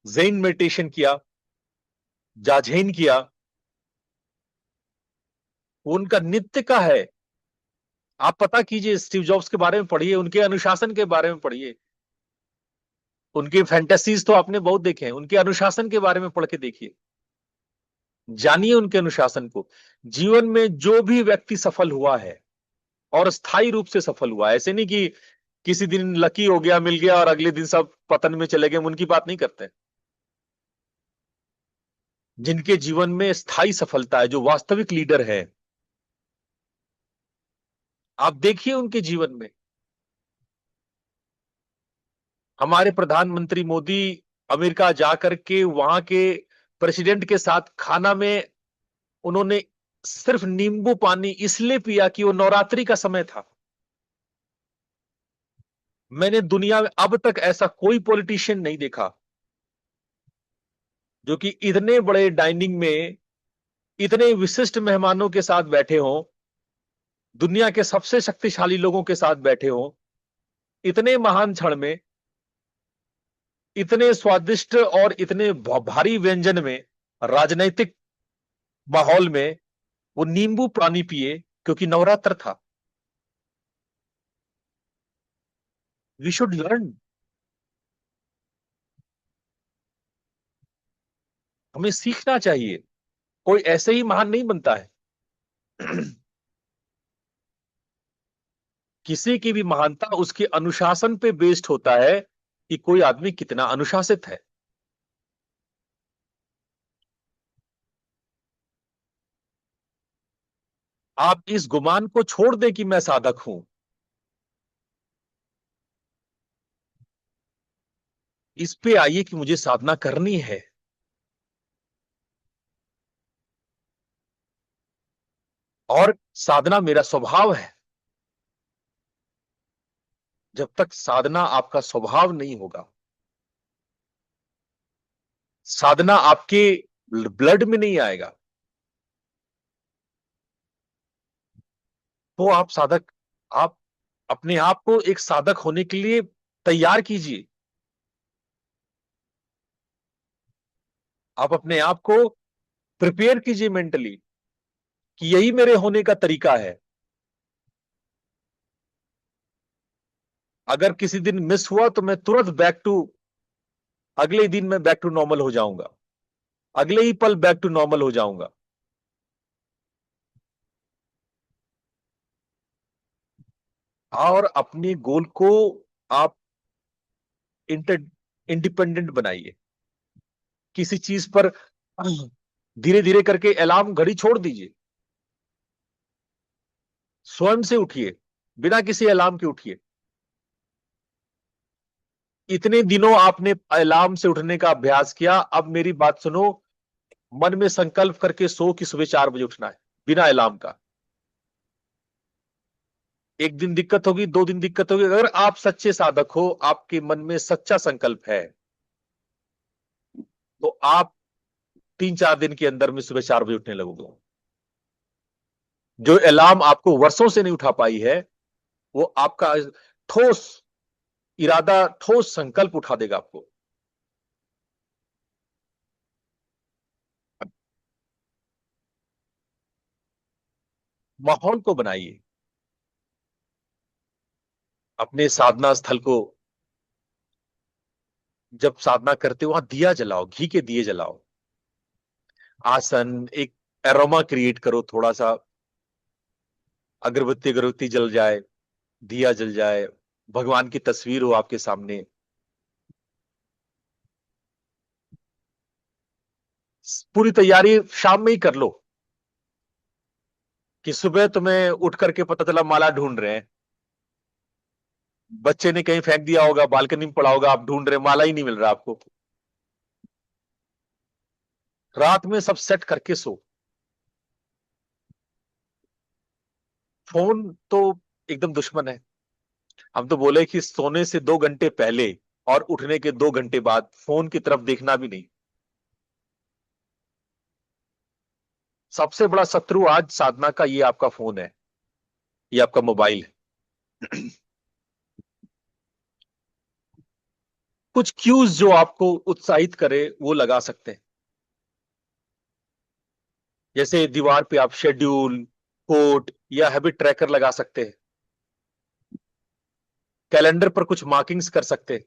ज़ेन मेडिटेशन किया, जाजहीन किया। उनका नित्य का है। आप पता कीजिए, स्टीव जॉब्स के बारे में पढ़िए, उनके अनुशासन के बारे में पढ़िए। उनकी फैंटेसीज तो आपने बहुत देखे हैं, उनके अनुशासन के बारे में पढ़ के देखिए, जानिए उनके अनुशासन को। जीवन में जो भी व्यक्ति सफल हुआ है और स्थायी रूप से सफल हुआ है, ऐसे नहीं कि किसी दिन लकी हो गया, मिल गया और अगले दिन सब पतन में चले गए, हम उनकी बात नहीं करते। जिनके जीवन में स्थायी सफलता है, जो वास्तविक लीडर है, आप देखिए उनके जीवन में। हमारे प्रधानमंत्री मोदी अमेरिका जाकर के वहां के प्रेसिडेंट के साथ खाना में उन्होंने सिर्फ नींबू पानी इसलिए पिया कि वो नवरात्रि का समय था। मैंने दुनिया में अब तक ऐसा कोई पॉलिटिशियन नहीं देखा जो कि इतने बड़े डाइनिंग में इतने विशिष्ट मेहमानों के साथ बैठे हों, दुनिया के सबसे शक्तिशाली लोगों के साथ बैठे हों, इतने महान क्षण में, इतने स्वादिष्ट और इतने भारी व्यंजन में, राजनैतिक माहौल में वो नींबू पानी पिए क्योंकि नवरात्र था। We should learn. हमें सीखना चाहिए। कोई ऐसे ही महान नहीं बनता है। किसी की भी महानता उसके अनुशासन पे बेस्ड होता है कि कोई आदमी कितना अनुशासित है। आप इस गुमान को छोड़ दें कि मैं साधक हूं। इस पे आइए कि मुझे साधना करनी है। और साधना मेरा स्वभाव है। जब तक साधना आपका स्वभाव नहीं होगा, साधना आपके ब्लड में नहीं आएगा, तो आप साधक, आप अपने आप को एक साधक होने के लिए तैयार कीजिए। आप अपने आप को प्रिपेयर कीजिए मेंटली कि यही मेरे होने का तरीका है। अगर किसी दिन मिस हुआ तो मैं तुरंत अगले ही दिन मैं बैक टू नॉर्मल हो जाऊंगा, अगले ही पल बैक टू नॉर्मल हो जाऊंगा। और अपने गोल को आप इंटर इंडिपेंडेंट बनाइए। किसी चीज पर धीरे धीरे करके अलार्म घड़ी छोड़ दीजिए। स्वयं से उठिए, बिना किसी अलार्म के उठिए। इतने दिनों आपने अलार्म से उठने का अभ्यास किया, अब मेरी बात सुनो। मन में संकल्प करके सो कि सुबह 4 बजे उठना है, बिना अलार्म का। एक दिन दिक्कत होगी, 2 दिन दिक्कत होगी, अगर आप सच्चे साधक हो, आपके मन में सच्चा संकल्प है, तो आप 3-4 दिन के अंदर में सुबह 4 बजे उठने लगोगे। जो अलार्म आपको वर्षों से नहीं उठा पाई है, वो आपका ठोस इरादा, ठोस संकल्प उठा देगा आपको। माहौल को बनाइए। अपने साधना स्थल को, जब साधना करते हो वहां दिया जलाओ, घी के दिए जलाओ। आसन, एक एरोमा क्रिएट करो थोड़ा सा, अगरबत्ती अगरबत्ती जल जाए, दिया जल जाए, भगवान की तस्वीर हो आपके सामने। पूरी तैयारी शाम में ही कर लो कि सुबह तुम्हें उठ करके पता चला माला ढूंढ रहे हैं, बच्चे ने कहीं फेंक दिया होगा, बालकनी में पड़ा होगा, आप ढूंढ रहे, माला ही नहीं मिल रहा आपको। रात में सब सेट करके सो। फोन तो एकदम दुश्मन है। हम तो बोले कि सोने से 2 घंटे पहले और उठने के 2 घंटे बाद फोन की तरफ देखना भी नहीं। सबसे बड़ा शत्रु आज साधना का ये आपका फोन है, ये आपका मोबाइल है। कुछ क्यूज जो आपको उत्साहित करे वो लगा सकते हैं, जैसे दीवार पे आप शेड्यूल, कोट या हैबिट ट्रैकर लगा सकते हैं। कैलेंडर पर कुछ मार्किंग्स कर सकते हैं।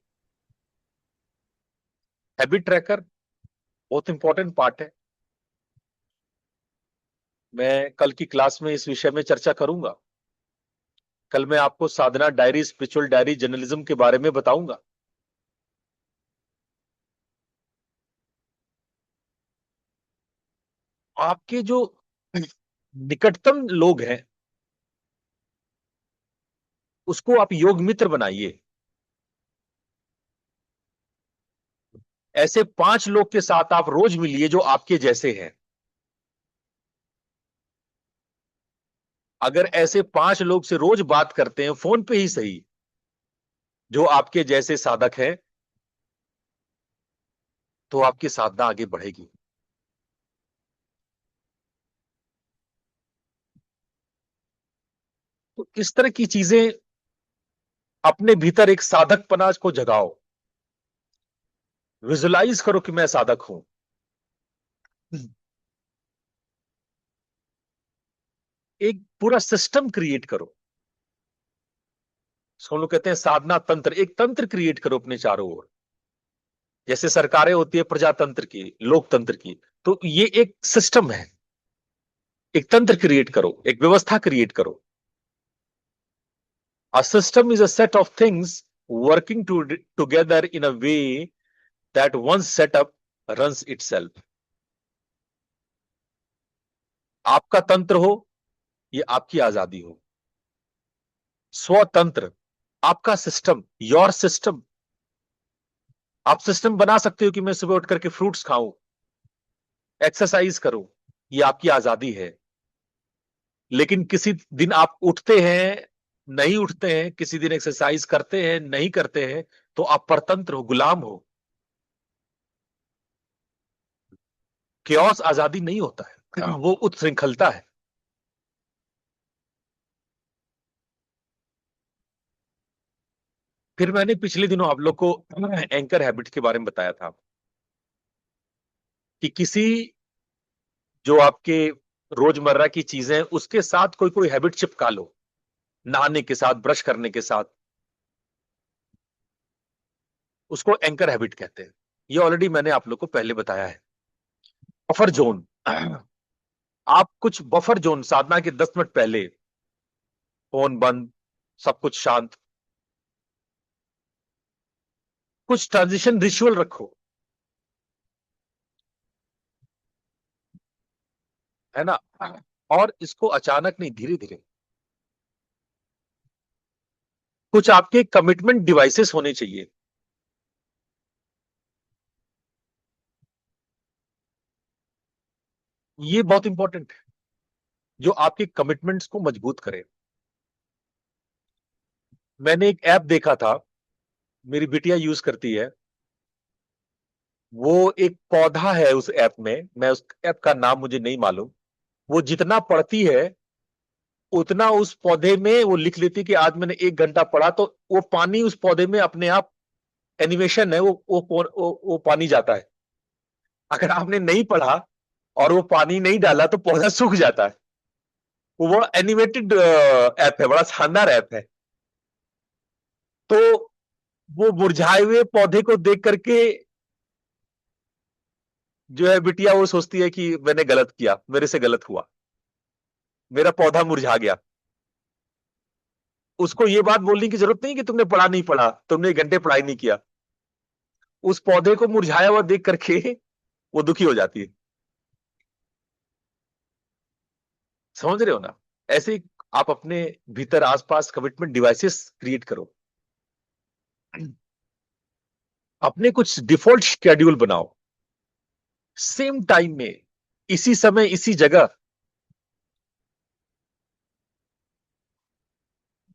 हैबिट ट्रैकर बहुत इंपॉर्टेंट पार्ट है। मैं कल की क्लास में इस विषय में चर्चा करूंगा। कल मैं आपको साधना डायरी, स्पिरिचुअल डायरी, जर्नलिज्म के बारे में बताऊंगा। आपके जो निकटतम लोग हैं उसको आप योग मित्र बनाइए। ऐसे 5 लोग के साथ आप रोज मिलिए जो आपके जैसे हैं। अगर ऐसे 5 लोग से रोज बात करते हैं, फोन पे ही सही, जो आपके जैसे साधक हैं, तो आपकी साधना आगे बढ़ेगी। तो इस तरह की चीजें अपने भीतर एक साधकपना को जगाओ। विजुलाइज करो कि मैं साधक हूं। एक पूरा सिस्टम क्रिएट करो। सो लोग कहते हैं साधना तंत्र, एक तंत्र क्रिएट करो अपने चारों ओर। जैसे सरकारें होती है प्रजातंत्र की, लोकतंत्र की, तो ये एक सिस्टम है। एक तंत्र क्रिएट करो, एक व्यवस्था क्रिएट करो। A system is a set of things working together in a way that once set up runs itself. आपका तंत्र हो, ये आपकी आजादी हो। स्वतंत्र, आपका सिस्टम, योर सिस्टम। आप सिस्टम बना सकते हो कि मैं सुबह उठ करके फ्रूट्स खाऊं, एक्सरसाइज करूं, ये आपकी आजादी है। लेकिन किसी दिन आप उठते हैं, नहीं उठते हैं, किसी दिन एक्सरसाइज करते हैं, नहीं करते हैं, तो आप परतंत्र हो, गुलाम हो। केओस आजादी नहीं होता है, वो उत्श्रृंखलता है। फिर मैंने पिछले दिनों आप लोग को एंकर हैबिट के बारे में बताया था कि किसी जो आपके रोजमर्रा की चीजें, उसके साथ कोई कोई हैबिट चिपका लो। नहाने के साथ, ब्रश करने के साथ, उसको एंकर हैबिट कहते हैं। ये ऑलरेडी मैंने आप लोग को पहले बताया है। बफर जोन, आप कुछ बफर जोन, साधना के 10 मिनट पहले फोन बंद, सब कुछ शांत, कुछ ट्रांजिशन रिचुअल रखो, है ना। और इसको अचानक नहीं, धीरे धीरे। कुछ आपके कमिटमेंट डिवाइसेस होने चाहिए। ये बहुत इंपॉर्टेंट है, जो आपके कमिटमेंट्स को मजबूत करे। मैंने एक ऐप देखा था, मेरी बिटिया यूज करती है। वो एक पौधा है उस ऐप में, मैं उस ऐप का नाम मुझे नहीं मालूम। वो जितना पढ़ती है उतना उस पौधे में वो लिख लेती कि आज मैंने 1 घंटा पढ़ा, तो वो पानी उस पौधे में अपने आप, एनिमेशन है, वो पानी जाता है। अगर आपने नहीं पढ़ा और वो पानी नहीं डाला तो पौधा सूख जाता है। वो बड़ा एनिमेटेड ऐप है, बड़ा शानदार ऐप है। तो वो मुरझाए हुए पौधे को देख करके जो है बिटिया, वो सोचती है कि मैंने गलत किया, मेरे से गलत हुआ, मेरा पौधा मुरझा गया। उसको ये बात बोलने की जरूरत नहीं कि तुमने पढ़ा नहीं पढ़ा, तुमने 1 घंटे पढ़ाई नहीं किया। उस पौधे को मुरझाया हुआ देख करके वो दुखी हो जाती है। समझ रहे हो ना? ऐसे ही आप अपने भीतर आसपास कमिटमेंट डिवाइसेस क्रिएट करो, अपने कुछ डिफॉल्ट शेड्यूल बनाओ, सेम टाइम में, इसी समय, इसी जगह,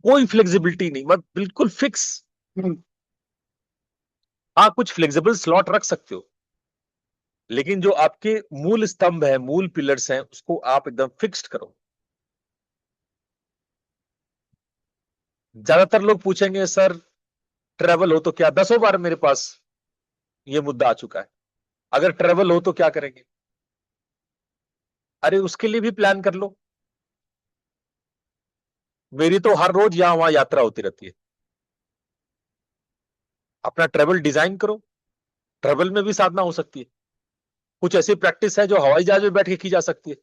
कोई फ्लेक्सिबिलिटी नहीं, मत बिल्कुल फिक्स। हाँ, कुछ फ्लेक्सिबल स्लॉट रख सकते हो, लेकिन जो आपके मूल स्तंभ है, मूल पिलर्स हैं, उसको आप एकदम फिक्स्ड करो। ज्यादातर लोग पूछेंगे सर ट्रेवल हो तो क्या, 10 बार मेरे पास ये मुद्दा आ चुका है, अगर ट्रेवल हो तो क्या करेंगे? अरे उसके लिए भी प्लान कर लो। मेरी तो हर रोज यहां वहां यात्रा होती रहती है। अपना ट्रेवल डिजाइन करो, ट्रेवल में भी साधना हो सकती है। कुछ ऐसी प्रैक्टिस है जो हवाई जहाज में बैठ के की जा सकती है,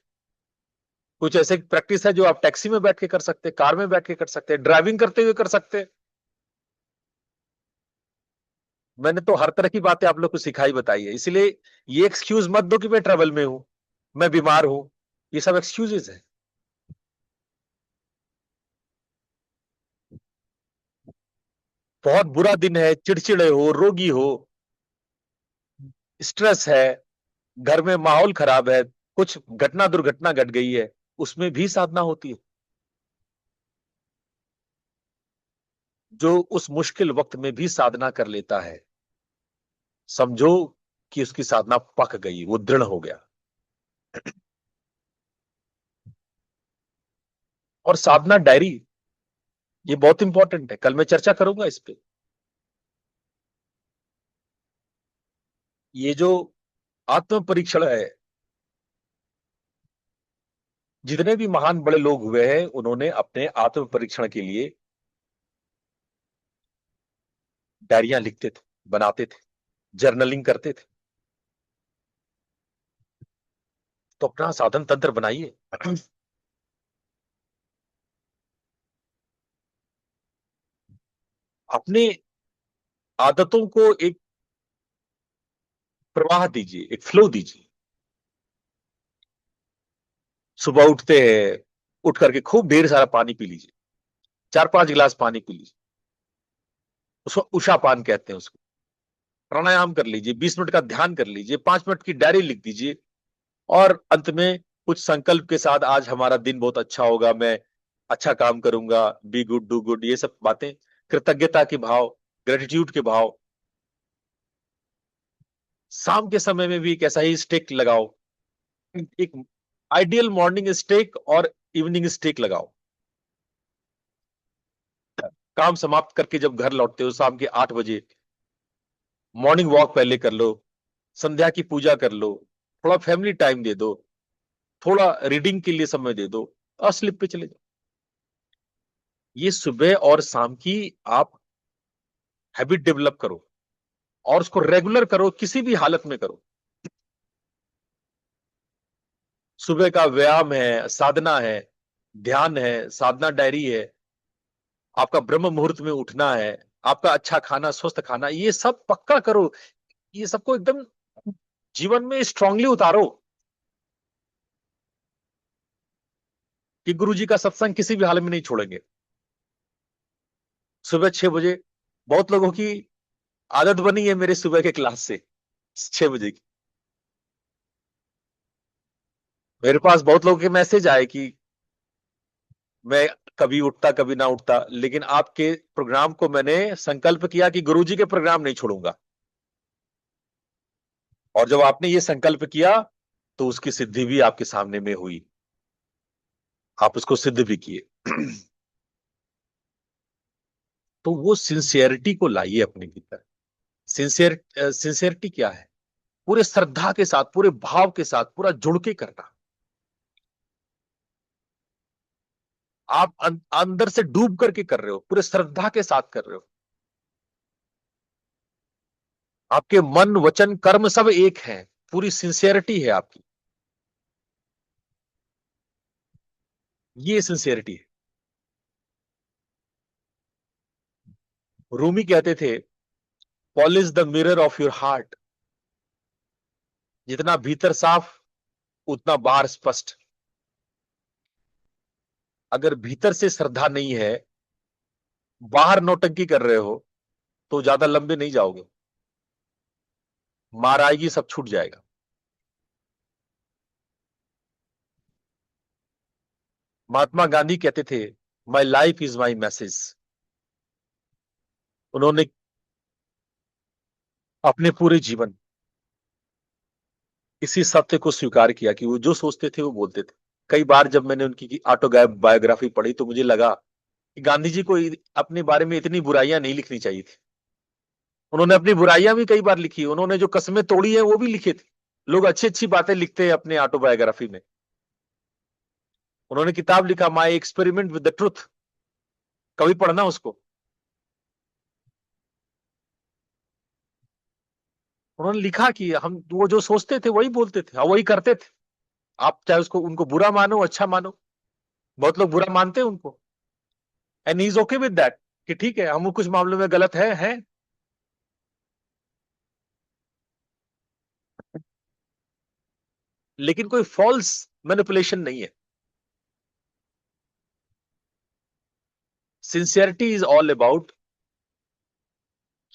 कुछ ऐसे प्रैक्टिस है जो आप टैक्सी में बैठ के कर सकते हैं, कार में बैठ के कर सकते हैं, ड्राइविंग करते हुए कर सकते हैं। मैंने तो हर तरह की बातें आप लोग को सिखाई बताई है, इसलिए ये एक्सक्यूज मत दो कि मैं ट्रेवल में हूं, मैं बीमार हूं। ये सब एक्सक्यूजेज है। बहुत बुरा दिन है, चिड़चिड़े हो, रोगी हो, स्ट्रेस है, घर में माहौल खराब है, कुछ घटना दुर्घटना घट गई है, उसमें भी साधना होती है। जो उस मुश्किल वक्त में भी साधना कर लेता है, समझो कि उसकी साधना पक गई, वो दृढ़ हो गया। और साधना डायरी, ये बहुत इंपॉर्टेंट है, कल मैं चर्चा करूंगा इस पे। ये जो आत्म परीक्षण है, जितने भी महान बड़े लोग हुए हैं, उन्होंने अपने आत्म परीक्षण के लिए डायरियां लिखते थे, बनाते थे, जर्नलिंग करते थे। तो अपना साधन तंत्र बनाइए। अपने आदतों को एक प्रवाह दीजिए, एक फ्लो दीजिए। सुबह उठते हैं, उठ करके खूब ढेर सारा पानी पी लीजिए, 4-5 गिलास पानी पी लीजिए, उसको उषा पान कहते हैं उसको। प्राणायाम कर लीजिए, 20 मिनट का ध्यान कर लीजिए, 5 मिनट की डायरी लिख दीजिए, और अंत में कुछ संकल्प के साथ, आज हमारा दिन बहुत अच्छा होगा, मैं अच्छा काम करूंगा, बी गुड डू गुड, ये सब बातें, कृतज्ञता के भाव, ग्रेटिट्यूड के भाव। शाम के समय में भी एक ऐसा ही स्टेक लगाओ, एक आइडियल मॉर्निंग स्टेक और इवनिंग स्टेक लगाओ। काम समाप्त करके जब घर लौटते हो शाम के 8 बजे, मॉर्निंग वॉक पहले कर लो, संध्या की पूजा कर लो, थोड़ा फैमिली टाइम दे दो, थोड़ा रीडिंग के लिए समय दे दो, और स्लिप पे चले जाओ। ये सुबह और शाम की आप हैबिट डेवलप करो, और उसको रेगुलर करो, किसी भी हालत में करो। सुबह का व्यायाम है, साधना है, ध्यान है, साधना डायरी है, आपका ब्रह्म मुहूर्त में उठना है, आपका अच्छा खाना, स्वस्थ खाना, ये सब पक्का करो। ये सबको एकदम जीवन में स्ट्रांगली उतारो कि गुरुजी का सत्संग किसी भी हाल में नहीं छोड़ेंगे। सुबह 6 बजे, बहुत लोगों की आदत बनी है मेरे सुबह के क्लास से, 6 बजे की। मेरे पास बहुत लोगों के मैसेज आए कि मैं कभी उठता कभी ना उठता, लेकिन आपके प्रोग्राम को मैंने संकल्प किया कि गुरुजी के प्रोग्राम नहीं छोड़ूंगा। और जब आपने ये संकल्प किया, तो उसकी सिद्धि भी आपके सामने में हुई, आप उसको सिद्ध भी किए। तो वो सिंसियरिटी को लाइए अपने भीतर। सिंसियरिटी क्या है? पूरे श्रद्धा के साथ, पूरे भाव के साथ, पूरा जुड़ के करना। आप अंदर से डूब करके कर रहे हो, पूरे श्रद्धा के साथ कर रहे हो, आपके मन वचन कर्म सब एक हैं, पूरी सिंसियरिटी है आपकी। ये सिंसियरिटी है। रूमी कहते थे, polish the mirror of your heart. जितना भीतर साफ, उतना बाहर स्पष्ट। अगर भीतर से श्रद्धा नहीं है, बाहर नौटंकी कर रहे हो, तो ज्यादा लंबे नहीं जाओगे, मार आएगी, सब छूट जाएगा। महात्मा गांधी कहते थे, my life is my message. उन्होंने अपने पूरे जीवन इसी सत्य को स्वीकार किया कि वो जो सोचते थे वो बोलते थे। कई बार जब मैंने उनकी ऑटोबायोग्राफी पढ़ी तो मुझे लगा कि गांधी जी को अपने बारे में इतनी बुराइयां नहीं लिखनी चाहिए थी। उन्होंने अपनी बुराइयां भी कई बार लिखी, उन्होंने जो कस्में तोड़ी है वो भी लिखे थे। लोग अच्छी अच्छी बातें लिखते हैं अपने ऑटोबायोग्राफी में। उन्होंने किताब लिखा, my experiment with the truth, कभी पढ़ना उसको। उन्होंने लिखा कि हम वो जो सोचते थे वही बोलते थे और वही करते थे। आप चाहे उसको उनको बुरा मानो अच्छा मानो, बहुत लोग बुरा मानते हैं उनको, and he is okay with that, कि ठीक है हम कुछ मामलों में गलत है। लेकिन कोई फॉल्स मैनिपुलेशन नहीं है। सिंसियरिटी इज ऑल अबाउट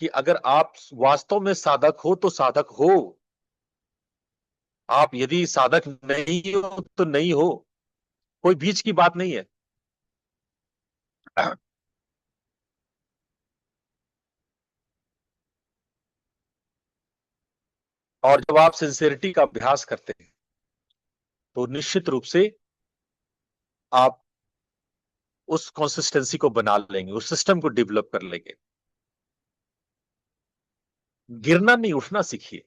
कि अगर आप वास्तव में साधक हो तो साधक हो, आप यदि साधक नहीं हो तो नहीं हो, कोई बीच की बात नहीं है। और जब आप सिंसियरिटी का अभ्यास करते हैं तो निश्चित रूप से आप उस कंसिस्टेंसी को बना लेंगे, उस सिस्टम को डेवलप कर लेंगे। गिरना नहीं, उठना सीखिए।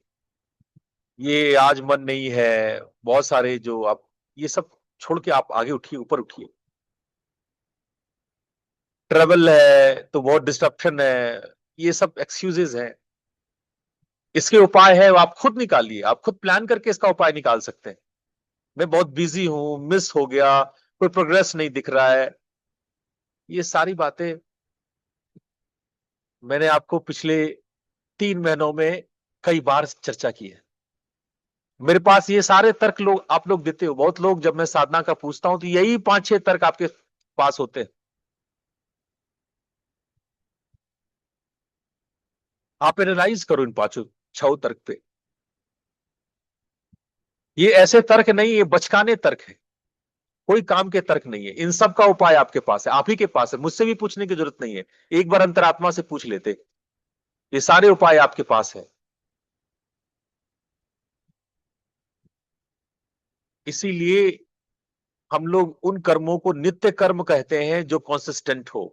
ये आज मन नहीं है, बहुत सारे जो आप ये सब छोड़ के आप आगे उठिए, ऊपर उठिए। ट्रेवल है तो बहुत डिस्ट्रप्शन है, ये सब एक्सक्यूजेज हैं। इसके उपाय है, आप खुद निकालिए, आप खुद प्लान करके इसका उपाय निकाल सकते हैं। मैं बहुत बिजी हूं, मिस हो गया, कोई प्रोग्रेस नहीं दिख रहा है, ये सारी बातें मैंने आपको पिछले 3 महीनों में कई बार चर्चा की है। मेरे पास ये सारे तर्क लोग आप लोग देते हो। बहुत लोग जब मैं साधना का पूछता हूं तो यही 5-6 तर्क आपके पास होते हैं। आप एनालाइज करो इन 5-6 तर्क पे। ये ऐसे तर्क नहीं, ये बचकाने तर्क है, कोई काम के तर्क नहीं है। इन सब का उपाय आपके पास है, आप ही के पास है, मुझसे भी पूछने की जरूरत नहीं है। एक बार अंतरात्मा से पूछ लेते, ये सारे उपाय आपके पास है। इसीलिए हम लोग उन कर्मों को नित्य कर्म कहते हैं जो कंसिस्टेंट हो।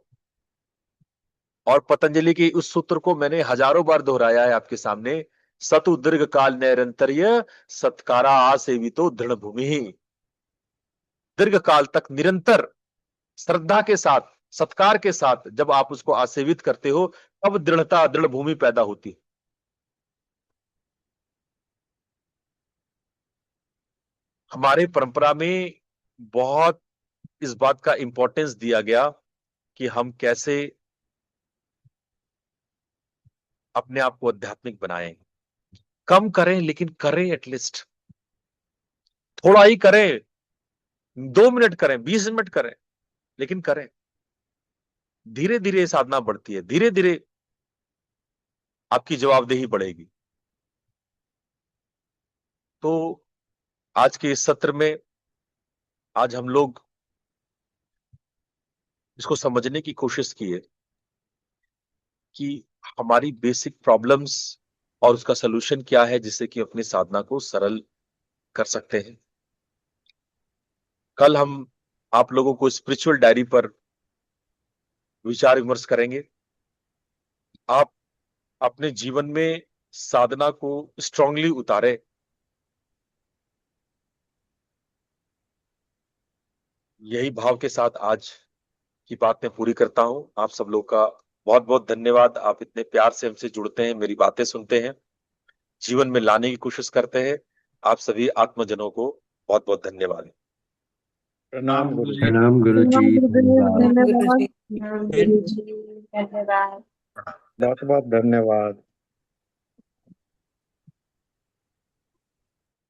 और पतंजलि के उस सूत्र को मैंने हजारों बार दोहराया है आपके सामने, सतु दीर्घ काल नैरंतर्य सत्कारा आसेवितो दृढ़ भूमि। दीर्घ काल तक निरंतर श्रद्धा के साथ, सत्कार के साथ जब आप उसको आसेवित करते हो, तब दृढ़ता, दृढ़ भूमि पैदा होती है। हमारे परंपरा में बहुत इस बात का इंपॉर्टेंस दिया गया कि हम कैसे अपने आप को आध्यात्मिक बनाएं। कम करें लेकिन करें, एटलीस्ट थोड़ा ही करें, 2 मिनट करें, 20 मिनट करें, लेकिन करें। धीरे धीरे साधना बढ़ती है, धीरे धीरे आपकी जवाबदेही बढ़ेगी। तो आज के इस सत्र में आज हम लोग इसको समझने की कोशिश की है कि हमारी बेसिक प्रॉब्लम्स और उसका सलूशन क्या है, जिससे कि अपनी साधना को सरल कर सकते हैं। कल हम आप लोगों को स्पिरिचुअल डायरी पर विचार विमर्श करेंगे। आप अपने जीवन में साधना को स्ट्रांगली उतारे। यही भाव के साथ आज की बात मैं पूरी करता हूं। आप सब लोग का बहुत बहुत धन्यवाद। आप इतने प्यार से हमसे जुड़ते हैं, मेरी बातें सुनते हैं, जीवन में लाने की कोशिश करते हैं। आप सभी आत्मजनों को बहुत बहुत धन्यवाद। प्रणाम गुरु जी। प्रणाम गुरुजी, धन्यवाद। धन्यवाद गुरुजी, धन्यवाद। बहुत बहुत धन्यवाद।